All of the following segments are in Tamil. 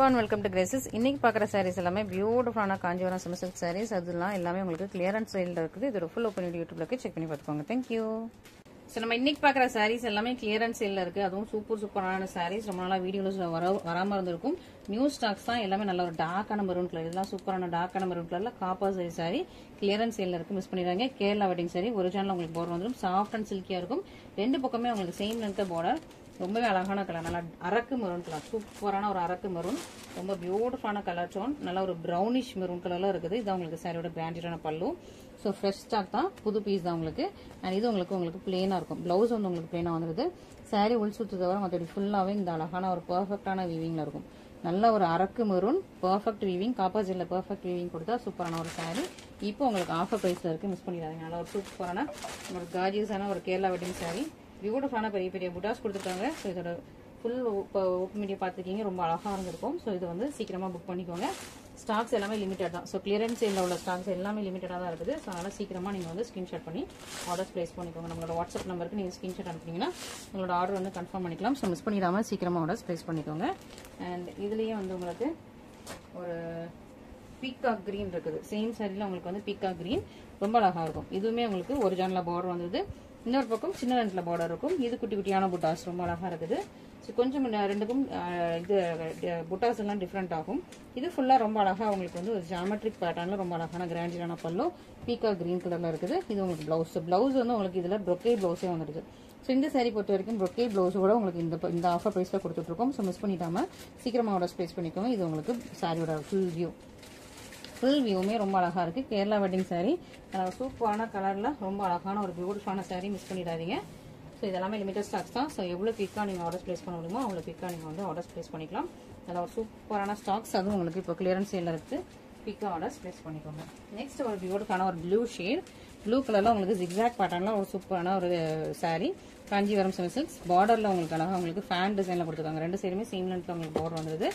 everyone, welcome to Graces. இன்னைக்கு பார்க்குற sarees எல்லாமே பியூட்டிஃபுல்லான காஞ்சிபுரம் செமி சில்க் sarees. அதெல்லாம் எல்லாமே உங்களுக்கு கிளியரன்ஸ் சேல்ல இருக்குது. இதோட ஃபுல் ஓப்பன் யூடியூப்ல இருக்கு, செக் பண்ணி பார்த்துக்கோங்க. Thank you. ஸோ நம்ம இன்னைக்கு பார்க்குற sarees எல்லாமே கிளியரன்ஸ் சேல்ல இருக்கு. அதுவும் சூப்பரான sarees. ரொம்ப நாளா வீடியோஸ் வராம இருந்திருக்கும். நியூ ஸ்டாக்ஸ் தான் எல்லாமே நல்ல ஒரு டார்க்கான மெரூன் கலர். இதெல்லாம் சூப்பரான டார்க்கான மெரூன் கலர்ல காப்பர் saree கிளியரன்ஸ் சேல்ல இருக்கு. மிஸ் பண்ணிடுறாங்க. கேரளா வெட்டிங் saree ஒரிஜினல் உங்களுக்கு பார்டர் வந்துடும். சாஃப்ட் அண்ட் சில்கியா இருக்கும். ரெண்டு பக்கமே உங்களுக்கு சேம் லென்த் பார்டர். ரொம்பவே அழகான கலர், நல்லா அரக்கு மெரூன் கலர், சூப்பரான ஒரு அரக்கு மெரூன், ரொம்ப பியூட்டிஃபுல்லான கலர் டோன், நல்ல ஒரு ப்ரௌனிஷ் மெரூன் கலர்ல இருக்குது. இது உங்களுக்கு சாரியோட பிராண்டடான பல்லு. ஸோ ஃப்ரெஷ் ஸ்டாக் தான், புது பீஸ் தான் உங்களுக்கு. அண்ட் இது உங்களுக்கு பிளேனா இருக்கும். பிளவுஸ் வந்து உங்களுக்கு பிளேனா வந்துருது. சாரி உள் சுத்து தவிர மற்றபடி ஃபுல்லாவே இந்த அழகான ஒரு பெர்ஃபெக்டான வீவிங்ல இருக்கும். நல்ல ஒரு அரக்கு மெரூன், பெர்ஃபெக்ட் வீவிங், காப்பர் ஜெல்ல பெர்ஃபெக்ட் வீவிங் கொடுத்தா சூப்பரான ஒரு சாரி. இப்போ உங்களுக்கு ஆஃபர் பிரைஸ்ல இருக்கு, மிஸ் பண்ணிடாதீங்க. நல்ல ஒரு சூப்பரான ஒரு கார்ஜியஸான ஒரு கேரளா வெட்டிங் சாரி. பியூட்டிஃபுல்லான பெரிய பெரிய புட்டாஸ் கொடுத்துருக்காங்க. ஸோ இதோட ஃபுல் ஓப்பன் மீடியா பார்த்துருக்கீங்க, ரொம்ப அழகாக இருந்திருக்கும். ஸோ இது வந்து சீக்கிரமாக புக் பண்ணிக்கோங்க. ஸ்டாக்ஸ் எல்லாமே லிமிட்டட் தான். ஸோ கிளியரன்ஸ் சேல்ல உள்ள ஸ்டாக்ஸ் எல்லாமே லிமிட்டடாக தான் இருக்குது. ஸோ அதனால் சீக்கிரமாக நீங்கள் வந்து ஸ்க்ரீன்ஷாட் பண்ணி ஆர்டர்ஸ் பிளேஸ் பண்ணிக்கோங்க. நம்மளோட வாட்ஸ்அப் நம்பருக்கு நீங்கள் ஸ்க்ரீன்ஷாட் அனுப்புனீங்கன்னா உங்களோட ஆர்டர் வந்து கன்ஃபார்ம் பண்ணிக்கலாம். ஸோ மிஸ் பண்ணிடாமல் சீக்கிரமாக ஆர்டர்ஸ் பிளேஸ் பண்ணிக்கோங்க. அண்ட் இதுலேயே வந்து உங்களுக்கு ஒரு பீகாக் கிரீன் இருக்குது. சேம் சாரியில் உங்களுக்கு வந்து பீகாக் கிரீன் ரொம்ப அழகாக இருக்கும். இதுவுமே உங்களுக்கு ஒரிஜினல் பார்டர் வந்தது. இன்னொரு பக்கம் சின்ன ரெண்டுல பார்டர் இருக்கும். இது குட்டி குட்டியான புட்டாஸ் ரொம்ப அழகா இருக்குது. ஸோ கொஞ்சம் ரெண்டுக்கும் இது புட்டாஸ் எல்லாம் டிஃப்ரெண்ட் ஆகும். இது ஃபுல்லா ரொம்ப அழகா உங்களுக்கு வந்து ஒரு ஜாமெட்ரிக் பேட்டர்ன்ல ரொம்ப அழகான கிராண்டியரான பல்லு, பீகா கிரீன் கலர்ல இருக்குது. இது உங்களுக்கு பிளவுஸ் வந்து உங்களுக்கு இதுல ப்ரொக்கே பிளவுஸே வந்துருது. ஸோ இந்த சாரி பொறுத்த வரைக்கும் ப்ரொக்கே பிளவுஸ் கூட உங்களுக்கு இந்த ஆஃபர் பிரைஸ்ல கொடுத்துட்டு இருக்கோம். ஸோ மிஸ் பண்ணிடாம சீக்கிரமா ஆர்டர் பிளேஸ் பண்ணிக்கோங்க. இது உங்களுக்கு சாரியோட ஃபுல் வியூமே ரொம்ப அழகா இருக்கு. கேரளா வெட்டிங் சாரி, சூப்பரான கலர்ல ரொம்ப அழகான ஒரு பியூட்டிஃபுல்லான சாரி, மிஸ் பண்ணிடாதீங்க. ஸோ இதெல்லாமே லிமிடெட் ஸ்டாக்ஸ் தான். ஸோ எவ்வளோ குயிக்காக நீங்கள் ஆர்டர் பிளேஸ் பண்ண முடியுமோ அவ்வளோ குயிக்காக நீங்கள் வந்து ஆர்டர்ஸ் பிளேஸ் பண்ணிக்கலாம். அதில் ஒரு சூப்பரான ஸ்டாக்ஸ், அதுவும் உங்களுக்கு இப்போ கிளியரன்ஸ் சேல்ல இருக்கு. குயிக்காக ஆர்டர்ஸ் பிளேஸ் பண்ணிக்கோங்க. நெக்ஸ்ட் ஒரு பியூட்டிஃபுல்லான ஒரு ப்ளூ ஷேட், ப்ளூ கலர்ல உங்களுக்கு ஜிக்ஸாக் பேட்டர்ன்ல ஒரு சூப்பரான ஒரு சாரி, காஞ்சிபுரம் செமி சில்க்ஸ். பார்டர்ல உங்களுக்கு அழகா உங்களுக்கு ஃபேன் டிசைன்ல கொடுத்துருக்காங்க. ரெண்டு சைடுமே சேம் லென்த்ல உங்களுக்கு பார்டர் வந்தது.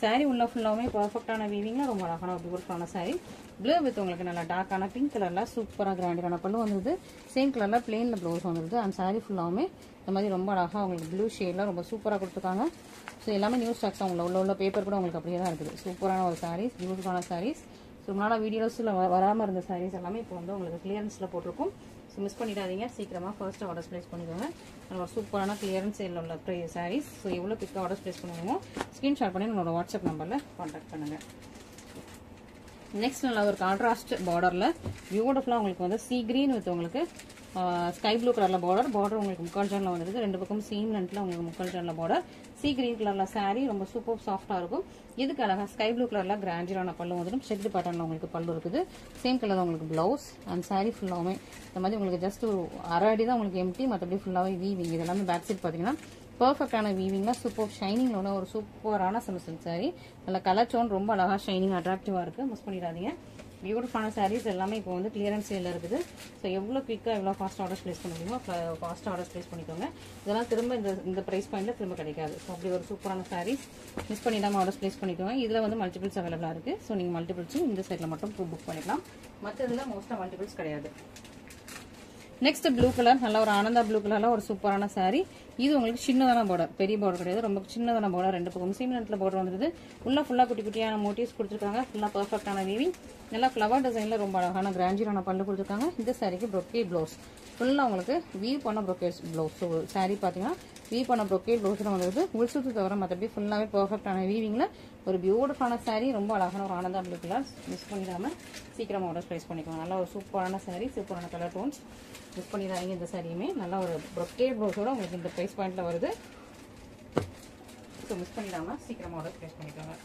சாரி உள்ள ஃபுல்லாவே பெர்ஃபெக்டான வீவிங்ல ரொம்ப அழகான ஒரு பியூட்டிஃபுல்லான சாரி. ப்ளூ வித் உங்களுக்கு நல்லா டார்க்கான பிங்க் கலர்ல சூப்பரா கிராண்டியரான பல்லு வந்தது. சேம் கலர்ல பிளெயின்ல ப்ளவுஸ் வந்தது. அந்த சாரி ஃபுல்லாவுமே இந்த மாதிரி ரொம்ப அழகா உங்களுக்கு ப்ளூ ஷேட்ல ரொம்ப சூப்பரா கொடுத்துருக்காங்க. ஸோ எல்லாமே நியூ ஸ்டாக்ஸ் உள்ள பேப்பர் கூட உங்களுக்கு அப்படியே தான் இருக்குது. சூப்பரான ஒரு சாரீஸ், பியூட்டிஃபுல்லான சாரீஸ். ஸோ முன்னாடி வீடியோஸ்ல வராமல் இருந்த சாரீஸ் எல்லாமே இப்போ வந்து உங்களுக்கு கிளியரன்ஸ்ல போட்டிருக்கும். ஸோ மிஸ் பண்ணிடாதீங்க, சீக்கிரமாக ஃபர்ஸ்ட் ஆர்டர்ஸ் பிளேஸ் பண்ணிக்கோங்க. ஒரு சூப்பரான கிளியரன்ஸ் சேல்ல உள்ள சாரீஸ். ஸோ எவ்வளோ குயிக்காக ஆர்டர்ஸ் பிளேஸ் பண்ணுவோமோ ஸ்க்ரீன்ஷாட் பண்ணி உங்களோட வாட்ஸ்அப் நம்பரில் கான்டாக்ட் பண்ணுங்க. நெக்ஸ்ட் நல்ல ஒரு கான்ட்ராஸ்ட் பார்டர்ல பியூட்டிஃபுல்லா உங்களுக்கு வந்து சீ கிரீன் வித் உங்களுக்கு ஸ்கை ப்ளூ கலர்ல பார்டர் உங்களுக்கு முக்கால் ஜான்ல வந்துருக்கு. ரெண்டு பக்கம் சேம் லென்த்ல உங்களுக்கு முக்கால் ஜான்ல பார்டர். சீ கிரீன் கலர்ல சாரி ரொம்ப சூப்பர் சாஃப்டா இருக்கும். இதுக்கு அழகா ஸ்கை ப்ளூ கலர்ல கிராண்டியரான பல்லு வந்துடும். செக்டு பேட்டர்ன்ல உங்களுக்கு பல்லு இருக்குது. சேம் கலர் உங்களுக்கு பிளவுஸ் அண்ட் சாரி ஃபுல்லாவே இந்த மாதிரி உங்களுக்கு ஜஸ்ட் ஒரு அரை அடி தான் உங்களுக்கு எம்டி, மற்றபடி ஃபுல்லாவே வீவிங். இது எல்லாமே பேக் சைட் பாத்தீங்கன்னா பெர்ஃபெக்டான வீவிங்ல சூப்பர் ஷைனிங்ல ஒரு சூப்பரான செமி சில்க் சாரி. நல்ல கலர் டோன் ரொம்ப அழகா ஷைனிங் அட்ராக்டிவா இருக்கு. மிஸ் பண்ணிடாதீங்க. பியூட்டிஃபுல்லான சாரீஸ் எல்லாமே இப்போ வந்து கிளியரன்ஸ் சேல்ல இருக்குது. ஸோ எவ்வளோ குயிக்காக எவ்வளோ ஃபாஸ்ட் ஆர்டர்ஸ் பிளேஸ் பண்ண முடியுமோ ஃபாஸ்ட் ஆர்டர்ஸ் பிளேஸ் பண்ணிக்கோங்க. இதெல்லாம் திரும்ப இந்த ப்ரைஸ் பாயிண்ட்ல திரும்ப கிடைக்காது. ஸோ அப்படி ஒரு சூப்பரான சாரீஸ், மிஸ் பண்ணிடாம ஆர்டர்ஸ் பிளேஸ் பண்ணிக்கோங்க. இதில் வந்து மல்டிபிள்ஸ் அவைலபிளாக இருக்கு. ஸோ நீங்கள் மல்டிபிள்ஸும் இந்த சைட்ல மட்டும் புக் பண்ணிக்கலாம். மற்றதுல மோஸ்ட்டாக மல்டிபிள்ஸ் கிடையாது. நெக்ஸ்ட் ப்ளூ கலர், நல்ல ஒரு ஆனந்தா ப்ளூ கலர்ல ஒரு சூப்பரான சாரி. இது உங்களுக்கு சின்னதான பார்டர், பெரிய பார்டர் கிடையாது, ரொம்ப சின்னதான பார்டர். ரெண்டு பக்கம் சேம் லென்த்ல பார்டர் வந்துருது. உள்ள ஃபுல்லா குட்டி குட்டியான மோட்டிவ்ஸ் கொடுத்துருக்காங்க. ஃபுல்லா பெர்ஃபெக்டான வீவிங், நல்லா ஃபிளவர் டிசைன்ல ரொம்ப அழகான கிராண்டியரான பல்லு கொடுத்துருக்காங்க. இந்த சாரிக்கு ப்ரொக்கே பிளவுஸ் ஃபுல்லா உங்களுக்கு வீவ் பண்ண ப்ரொக்கே பிளவுஸ். ஸோ சாரி பாத்தீங்கன்னா வீவ் பண்ண ப்ரொக்கே பிளவுஸ் வந்துருது. உள் சுத்து தவிர மற்றபடி ஃபுல்லாவே பெர்ஃபெக்டான வீவிங்ல ஒரு பியூட்டிஃபுல்லான சாரி, ரொம்ப அழகான ஒரு ஆனந்தா ப்ளூ கலர். மிஸ் பண்ணிடாம சீக்கிரமா ஆர்டர் பிளேஸ் பண்ணிக்கோங்க. நல்ல ஒரு சூப்பரான சாரி, சூப்பரான கலர் டோன்ஸ். மிஸ் பண்ணிடாதீங்க. இந்த சாரியுமே நல்ல ஒரு ப்ரொக்கே ப்ளவுஸோட உங்களுக்கு இந்த பிரைஸ் பாயிண்ட்ல வருது. ஸோ மிஸ் பண்ணிடாம சீக்கிரமா ஆர்டர் பிளேஸ் பண்ணிக்கோங்க.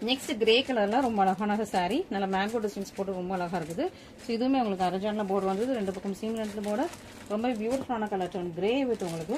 நெக்ஸ்ட் கிரே கலர்ல ரொம்ப அழகான சாரி, நல்ல மேங்கோ டிசைன்ஸ் போட்டு ரொம்ப அழகா இருக்குது. ஸோ இதுவுமே உங்களுக்கு அரஜான போர்டு வந்தது. ரெண்டு பக்கம் சீம் லென்த்ல போர்டு, ரொம்ப பியூட்டிஃபுல்லான கலர் டோன் கிரே வித் உங்களுக்கு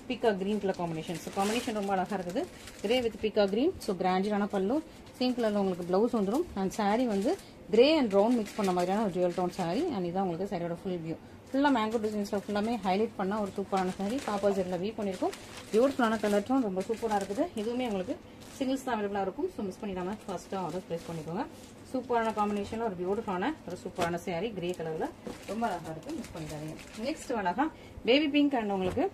பீகா green colour combination. So combination ரொம்ப அழகா இருக்குது. கிரே வித் பீகா கிரீன். ஸோ கிராண்டியரான பல்லு, சேம் கலர்ல உங்களுக்கு பிளவுஸ் வந்துடும். அண்ட் சாரி வந்து கிரே அண்ட் ப்ரௌன் மிக்ஸ் பண்ண மாதிரியான ஒரு ஜுவல் டோன் சாரி. அண்ட் இதான் உங்களுக்கு சாரியோட ஃபுல் வியூ. ஃபுல்லா மேங்கோ டிசைன்ஸ்ல ஃபுல்லாமே ஹைலைட் பண்ண ஒரு சூப்பரான சாரி. காப்பர் ஜெல்ல வீவ் பண்ணிருக்கும். பியூட்டிஃபுல்லான கலர் டோன், ரொம்ப சூப்பரா இருக்குது. இதுவுமே உங்களுக்கு சிங்கிள்ஸ் தான் அவைலபிளா இருக்கும். ஸோ மிஸ் பண்ணிடாம ஃபர்ஸ்ட் ஆர்டர் பிளேஸ் பண்ணிக்கோங்க. சூப்பரான காம்பினேஷன்ல ஒரு பியூட்டிஃபுல்லான ஒரு சூப்பரான சாரி, கிரே கலர்ல ரொம்ப அழகா இருக்கு. மிஸ் பண்ணிடாதீங்க. நெக்ஸ்ட் அழகா பேபி பிங்க் அண்ட் உங்களுக்கு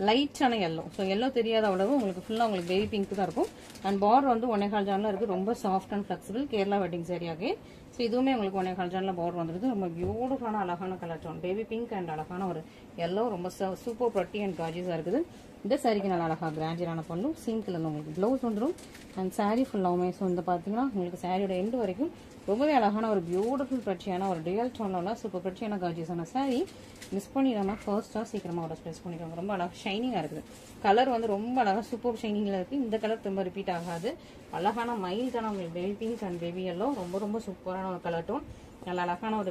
லைட்டான எல்லோ. ஸோ எல்லோ தெரியாத அளவு உங்களுக்கு ஃபுல்லாக உங்களுக்கு பேபி பிங்க் தான் இருக்கும். அண்ட் பார்டர் வந்து 1.25 ஜான்ல இருக்குது. ரொம்ப soft and flexible Kerala wedding சரியாகவே. ஸோ இதுவுமே உங்களுக்கு 1.25 ஜான்ல பார்டர் வந்துருது. ரொம்ப பியூட்டிஃபுல்லான அழகான colour tone baby pink and அழகான ஒரு எல்லோ. ரொம்ப சூப்பர் ப்ரட்டி அண்ட் கார்ஜியஸாக இருக்குது. இந்த சாரிக்கு நல்லா அழகாக கிராண்டியரான பல்லு, சேம் கலர்ல உங்களுக்கு ப்ளவுஸ் வந்துடும். அண்ட் சாரீ ஃபுல்லாகவுமே ஸோ இந்த பார்த்தீங்கன்னா உங்களுக்கு சாரியோட எண்டு வரைக்கும் ரொம்பவே அழகான ஒரு பியூட்டிஃபுல் ப்ரட்சியான ஒரு ரியல் டோன்ல உள்ள சூப்பர் ப்ரட்சியான கார்ஜியஸான சாரி. மிஸ் பண்ணிடாம ஃபர்ஸ்ட்டாக சீக்கிரமாக ஆர்டர் ப்ளேஸ் பண்ணிக்கோங்க. ரொம்ப அழகாக ஷைனிங்காக இருக்குது. கலர் வந்து ரொம்ப அழகாக சூப்பர் ஷைனிங்கில் இருக்குது. இந்த கலர் ரொம்ப ரிப்பீட் ஆகாது. அழகான மைல்டான உங்களுக்கு baby pink and baby yellow. ரொம்ப ரொம்ப சூப்பரான ஒரு கலர் டோன். நல்ல அழகான ஒரு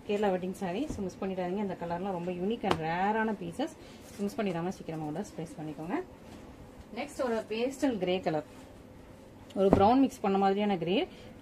Kerala wedding sorry. So miss பண்ணிடாதீங்க. இந்த கலர்லாம் ரொம்ப யூனிக் அண்ட் ரேரான பீசஸ். மிஸ் பண்ணிடாமல் சீக்கிரமாக ஆர்டர் ப்ளேஸ் பண்ணிக்கோங்க. நெக்ஸ்ட் ஒரு பேஸ்டல் கிரே கலர், ஒரு ப்ரௌன் மிக்ஸ் பண்ண மாதிரியான கிரே.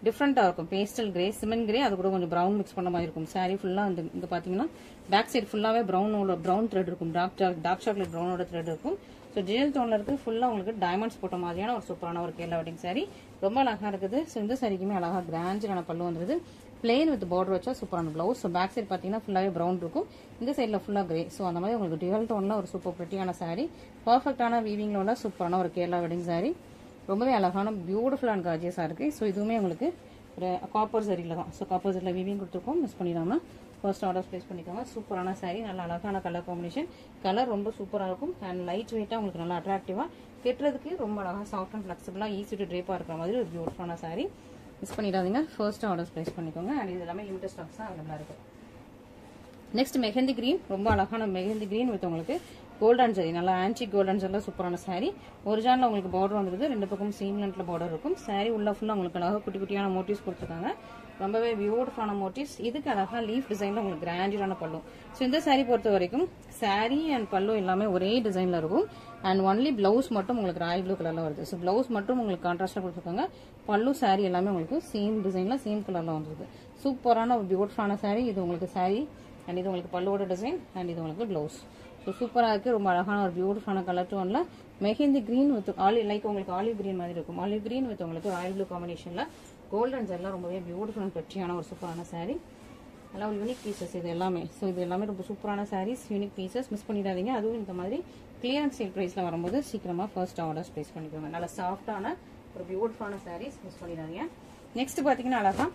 டிஃப்ரெண்டா இருக்கும். பேஸ்டல் கிரே, சிமெண்ட் கிரே, அது கூட கொஞ்சம் ப்ரௌன் மிக்ஸ் பண்ண மாதிரி இருக்கும். சாரி ஃபுல்லா இங்க பாத்தீங்கன்னா பேக் சைடு ஃபுல்லாவே ப்ரௌன் த்ரெட் இருக்கும். டார்க் சாக்லேட் ப்ரௌனோட த்ரெட் இருக்கும். ஸோ ஜெல் டோன்ல இருக்கு. ஃபுல்லா உங்களுக்கு டைமண்ட்ஸ் போட்ட மாதிரியான ஒரு சூப்பரான ஒரு கேரளா வெட்டிங் சாரி. ரொம்ப அழகா இருக்குது. ஸோ இந்த சாரிக்குமே அழகா கிராண்டான பல்லு வந்துருது. பிளெயின் வித் பார்டர் வச்சா சூப்பரான பிளவுஸ். ஸோ பேக் சைடு பாத்தீங்கன்னா ஃபுல்லாவே ப்ரௌன் இருக்கும். இந்த சைட்ல ஃபுல்லா கிரே. ஸோ அந்த மாதிரி உங்களுக்கு டுவல் டோன்ல ஒரு சூப்பர் பிரிட்டியான சாரி. பர்ஃபெக்டான வீவிங்ல உள்ள சூப்பரான ஒரு கேரளா வெட்டிங் சாரி. ரொம்பவே அழகான பியூட்டிஃபுல் அண்ட் கார்ஜியஸா இருக்கு. ஸோ இதுவுமே உங்களுக்கு ஒரு காப்பர் சரியில தான். ஸோ காப்பர் சரியில் வீவிங் கொடுத்துருக்கோம். மிஸ் பண்ணிடாம ஃபர்ஸ்ட் ஆர்டர் பிளேஸ் பண்ணிக்கோங்க. சூப்பரான சாரி. நல்ல அழகான கலர் காம்பினேஷன். கலர் ரொம்ப சூப்பராக இருக்கும். அண்ட் லைட் வெயிட்டா உங்களுக்கு நல்லா அட்ராக்டிவா கெட்டுறதுக்கு ரொம்ப அழகாக சாஃப்ட் அண்ட் ஃபிளெக்சிபிளா ஈஸி டு ட்ரேப்பா இருக்கிற மாதிரி ஒரு பியூட்டிஃபுல்லான சாரி. மிஸ் பண்ணிடாதீங்க. ஃபர்ஸ்ட் ஆர்டர் பிளேஸ் பண்ணிக்கோங்க. அண்ட் இது எல்லாமே லிமிடெட் ஸ்டாக்ஸ் தான் அவைலபிளா இருக்கு. Next mehndi green. ரொம்ப அழகான மெஹந்தி கிரீன் வித் உங்களுக்கு கோல்டன் ஜரி. நல்லா ஆன்டிக் கோல்டன் ஜரில சூப்பரான சாரி. ஒரு ஜான்ல உங்களுக்கு பார்டர் வந்துருது. ரெண்டு பக்கம் சேம் லென்த்ல பார்டர் இருக்கும். சாரி உள்ள ஃபுல்லா உங்களுக்கு அழகாக குட்டி குட்டியான மோட்டிவ்ஸ் கொடுத்துருக்காங்க. ரொம்பவே பியூட்டிஃபுல்லான மோட்டிவ்ஸ். இதுக்கு அழகா லீஃப் டிசைன்ல உங்களுக்கு கிராண்டியரான பல்லு. ஸோ இந்த சாரி பொறுத்த வரைக்கும் சாரி அண்ட் பல்லு எல்லாமே ஒரே டிசைன்ல இருக்கும். அண்ட் ஒன்லி பிளவுஸ் மட்டும் உங்களுக்கு ராயல் ப்ளூ கலர்ல வருது. ஸோ பிளவுஸ் மட்டும் உங்களுக்கு கான்ட்ராஸ்டா கொடுத்துருக்காங்க. பல்லு சாரி எல்லாமே உங்களுக்கு சேம் டிசைன்ல சேம் கலர்ல வந்துருது. சூப்பரான ஒரு பியூட்டிஃபுல்லான சாரி. இது உங்களுக்கு சாரி அண்ட் இது உங்களுக்கு பல்லுவோட டிசைன் அண்ட் இது உங்களுக்கு பிளவுஸ். ஸோ சூப்பராக இருக்குது. ரொம்ப அழகான ஒரு பியூட்டிஃபுல்லான கலர் டோன்ல மெஹந்தி கிரீன் வித் லைக் உங்களுக்கு ஆலிவ் கிரீன் மாதிரி இருக்கும். ஆலிவ் கிரீன் வித் உங்களுக்கு ராயல் ப்ளூ காம்பினேஷன்ல கோல்டன் ஜெல்லாம் ரொம்பவே பியூட்டிஃபுல் அண்ட் பெட்ரியான ஒரு சூப்பரான சாரி. நல்லா ஒரு யூனிக் பீசஸ் இது எல்லாமே. ஸோ இது எல்லாமே ரொம்ப சூப்பரான சாரீஸ், யூனிக் பீசஸ். மிஸ் பண்ணிடாதீங்க. அதுவும் இந்த மாதிரி கிளியரன்ஸ் சேல் பிரைஸ்ல வரும்போது சீக்கிரமா ஃபர்ஸ்ட் ஆர்டர்ஸ் பிளேஸ் பண்ணிக்கோங்க. நல்லா சாஃப்டான ஒரு பியூட்டிஃபுல்லான சாரீஸ். மிஸ் பண்ணிடாதீங்க. நெக்ஸ்ட் பாத்தீங்கன்னா அழகா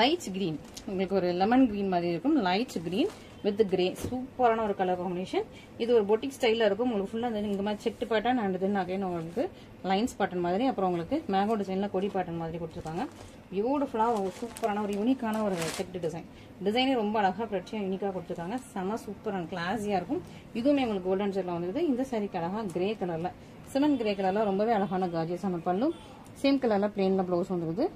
லைட் கிரீன், உங்களுக்கு ஒரு லெமன் கிரீன் மாதிரி இருக்கும். Light green with grey. சூப்பரான ஒரு கலர் காம்பினேஷன். இது ஒரு பொட்டிக் ஸ்டைல இருக்கும். உங்களுக்கு ஃபுல்லா இந்த மாதிரி checked pattern and then again உங்களுக்கு லைன்ஸ் பேட்டர்ன் மாதிரி, அப்புறம் உங்களுக்கு மேங்கோ டிசைன்ல கொடி பேட்டர்ன் மாதிரி கொடுத்துருக்காங்க. பியூட்டிஃபுல்லா ஒரு சூப்பரான ஒரு யூனிக்கான ஒரு செக்ட் டிசைன். டிசைனே ரொம்ப அழகா பிரச்சனை யூனிக்கா கொடுத்துருக்காங்க. செம சூப்பர் அண்ட் கிளாஸியா இருக்கும். இதுவுமே உங்களுக்கு கோல்டன் ஜெல்ல வந்துருது. இந்த சாரிக்கு அழகா கிரே கலர்ல, சிமெண்ட் கிரே கலர்ல ரொம்பவே அழகான கார்ஜியஸான பல்லு. சேம் கலர்ல பிளெயின்ல பிளவுஸ் வந்துருது.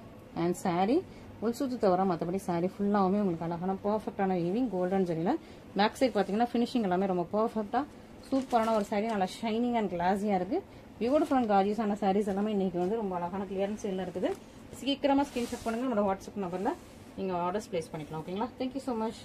அண்ட் சாரி உள்சுத்து தவிர மற்றபடி சாரி ஃபுல்லாவுமே உங்களுக்கு அழகான பர்ஃபெக்டான வீவிங் கோல்டன் ஜெரியில. பேக் சைட் பாத்தீங்கன்னா ஃபினிஷிங் எல்லாமே ரொம்ப பர்ஃபெக்டா சூப்பரான ஒரு சாரி. நல்லா ஷைனிங் அண்ட் கிளாஸியா இருக்கு. பியூட்டிஃபுல் அண்ட் கார்ஜியஸான சாரீஸ் எல்லாமே இன்னைக்கு வந்து ரொம்ப அழகான கிளியரன்ஸ் சேல்ல இருக்குது. சீக்கிரமா ஸ்கிரீன்ஷாட் பண்ணுங்க. நம்மளோட வாட்ஸ்அப் நம்பர்ல நீங்க ஆர்டர்ஸ் பிளேஸ் பண்ணிக்கலாம். ஓகேங்களா? Thank you so much.